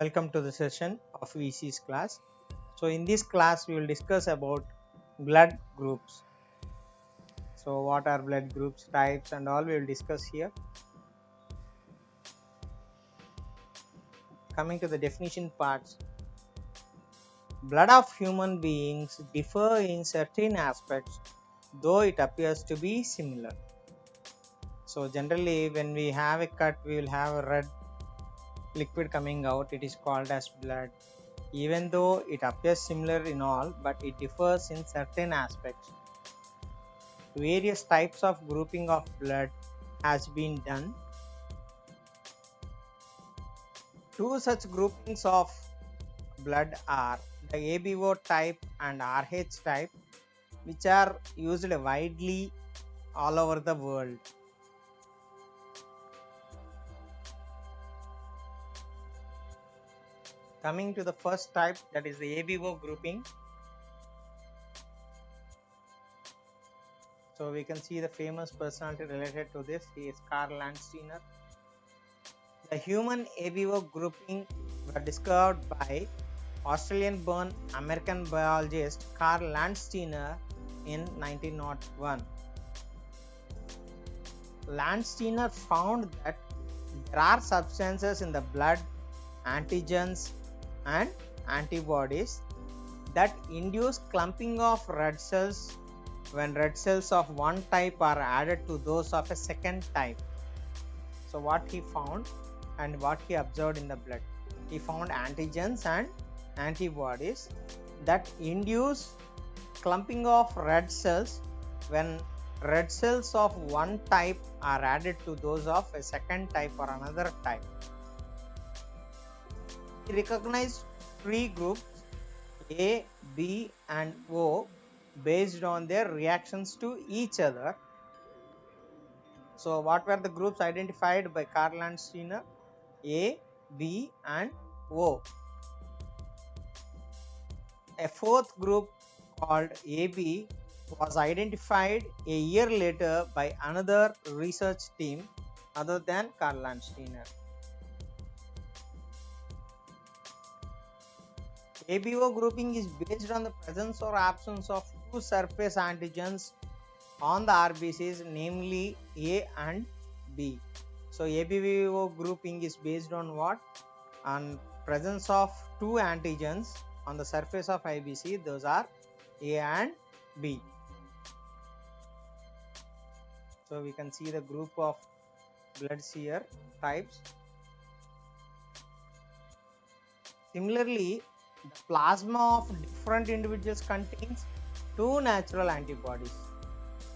Welcome to the session of VC's class. So in this class we will discuss about blood groups. So what are blood groups, types and all we will discuss here. Coming to the definition parts, blood of human beings differ in certain aspects though it appears to be similar. So generally when we have a cut we will have a red liquid coming out, it is called as blood. Even though it appears similar in all, but it differs in certain aspects. Various types of grouping of blood has been done. Two such groupings of blood are the ABO type and RH type, which are used widely all over the world. Coming to the first type, that is the ABO grouping. So we can see the famous personality related to this, he is Karl Landsteiner. The human ABO grouping were discovered by Australian-born American biologist Karl Landsteiner in 1901. Landsteiner found that there are substances in the blood, antigens and antibodies that induce clumping of red cells when red cells of one type are added to those of a second type. So what he found and what he observed in the blood, he found antigens and antibodies that induce clumping of red cells when red cells of one type are added to those of a second type or another type. He recognized three groups A, B and O based on their reactions to each other. So what were the groups identified by Karl Landsteiner? A, B and O. A fourth group called AB was identified a year later by another research team other than Karl Landsteiner. ABO grouping is based on the presence or absence of two surface antigens on the RBCs, namely A and B. So ABO grouping is based on what? On presence of two antigens on the surface of IBC, those are A and B. So we can see the group of bloods here, types. Similarly, the plasma of different individuals contains two natural antibodies.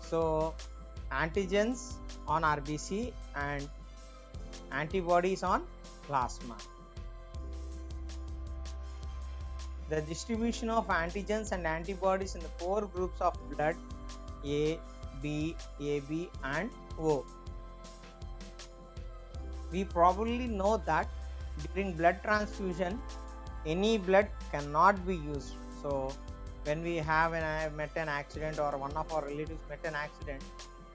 So antigens on RBC and antibodies on plasma. The distribution of antigens and antibodies in the four groups of blood A, B, AB and O. We probably know that during blood transfusion any blood cannot be used. So when we have met an accident or one of our relatives met an accident,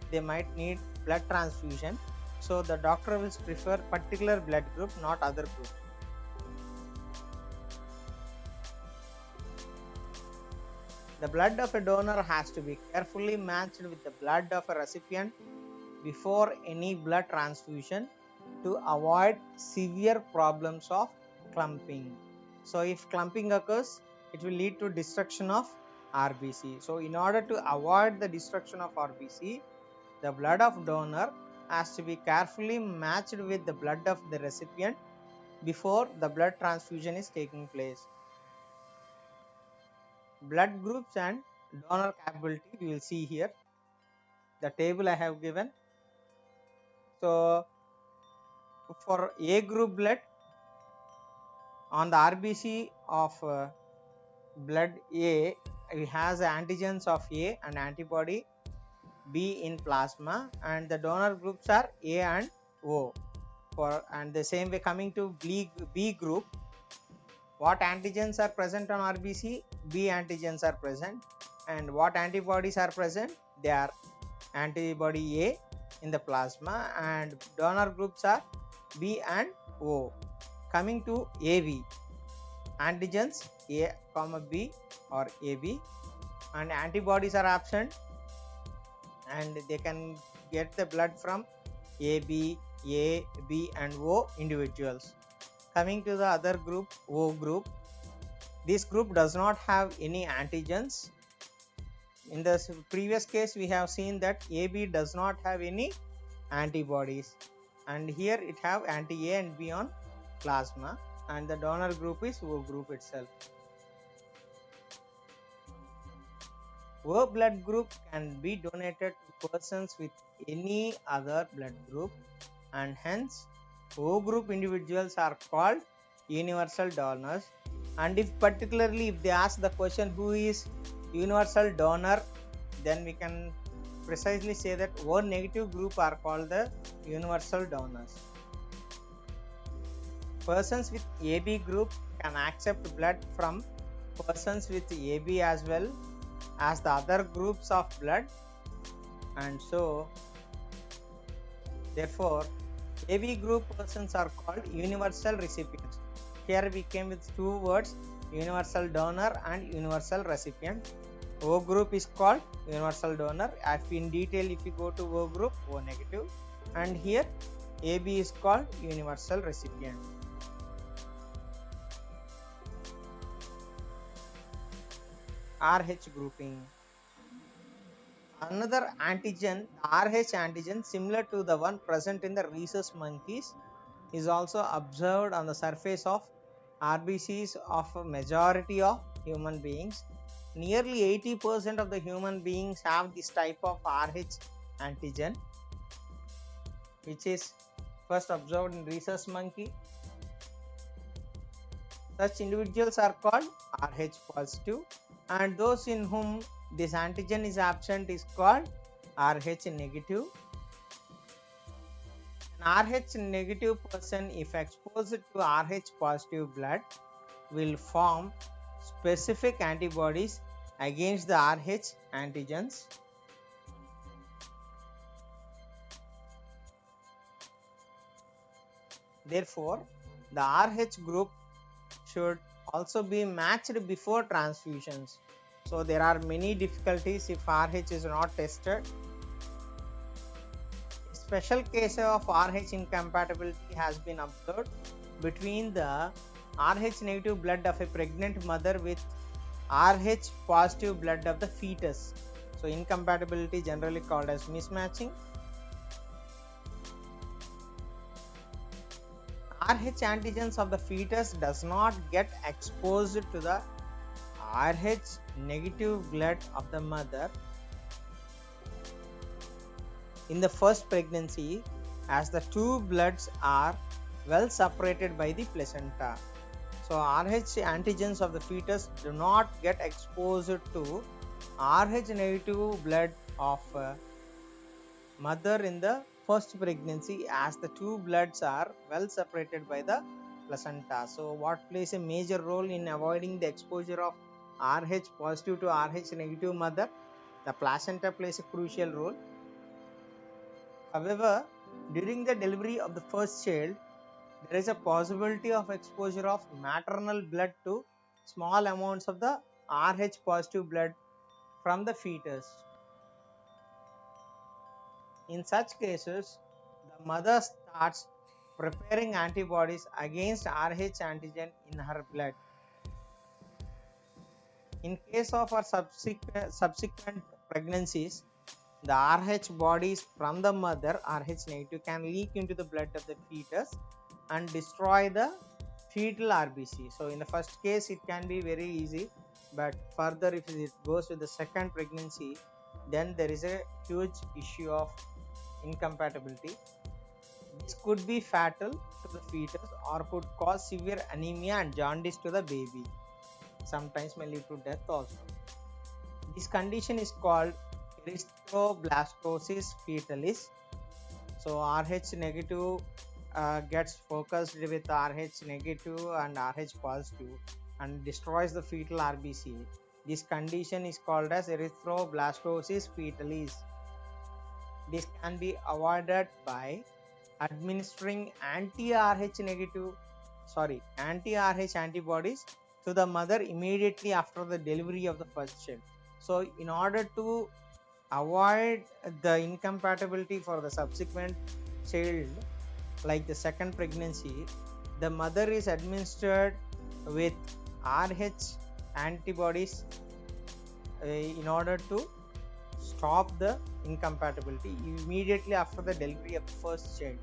they might need blood transfusion. So the doctor will prefer particular blood group, not other group. The blood of a donor has to be carefully matched with the blood of a recipient before any blood transfusion to avoid severe problems of clumping. So if clumping occurs, it will lead to destruction of RBC. So in order to avoid the destruction of RBC, the blood of donor has to be carefully matched with the blood of the recipient before the blood transfusion is taking place. Blood groups and donor capability we will see here. The table I have given. So for A group blood, on the RBC of blood A, it has antigens of A and antibody B in plasma, and the donor groups are A and O. And the same way coming to B group, what antigens are present on RBC? B antigens are present, and what antibodies are present? They are antibody A in the plasma, and donor groups are B and O. Coming to AB, antigens A, B or AB, and antibodies are absent, and they can get the blood from AB, A, B and O individuals. Coming to the other group, O group, this group does not have any antigens. In the previous case we have seen that AB does not have any antibodies, and here it have anti-A and B on plasma, and the donor group is O group itself. O blood group can be donated to persons with any other blood group, and hence O group individuals are called universal donors. And if particularly if they ask the question who is universal donor, then we can precisely say that O negative group are called the universal donors. Persons with AB group can accept blood from persons with AB as well as the other groups of blood, and so therefore AB group persons are called universal recipients. Here we came with two words, universal donor and universal recipient. O group is called universal donor. If in detail if you go to O group, O negative, and here AB is called universal recipient. RH grouping. Another antigen, RH antigen, similar to the one present in the rhesus monkeys, is also observed on the surface of RBCs of a majority of human beings. Nearly 80% of the human beings have this type of RH antigen, which is first observed in rhesus monkey. Such individuals are called RH positive, and those in whom this antigen is absent is called RH negative. An RH negative person, if exposed to RH positive blood, will form specific antibodies against the RH antigens. Therefore, the RH group should also be matched before transfusions. So there are many difficulties if RH is not tested. A special case of RH incompatibility has been observed between the RH negative blood of a pregnant mother with RH positive blood of the fetus. So incompatibility generally called as mismatching. RH antigens of the fetus does not get exposed to the RH negative blood of the mother in the first pregnancy, as the two bloods are well separated by the placenta. So RH antigens of the fetus do not get exposed to RH negative blood of mother in the first pregnancy, as the two bloods are well separated by the placenta. So what plays a major role in avoiding the exposure of RH positive to RH negative mother? The placenta plays a crucial role. However, during the delivery of the first child, there is a possibility of exposure of maternal blood to small amounts of the RH positive blood from the fetus. In such cases, the mother starts preparing antibodies against RH antigen in her blood. In case of her subsequent pregnancies, the RH bodies from the mother, RH negative, can leak into the blood of the fetus and destroy the fetal RBC. So in the first case it can be very easy, but further if it goes to the second pregnancy, then there is a huge issue of incompatibility. This could be fatal to the fetus or could cause severe anemia and jaundice to the baby. Sometimes may lead to death also. This condition is called erythroblastosis fetalis. So RH negative gets focused with RH negative and RH positive and destroys the fetal RBC. This condition is called as erythroblastosis fetalis. This can be avoided by administering anti-RH negative anti-RH antibodies to the mother immediately after the delivery of the first child. So in order to avoid the incompatibility for the subsequent child, like the second pregnancy, the mother is administered with RH antibodies in order to stop the incompatibility immediately after the delivery of the first child.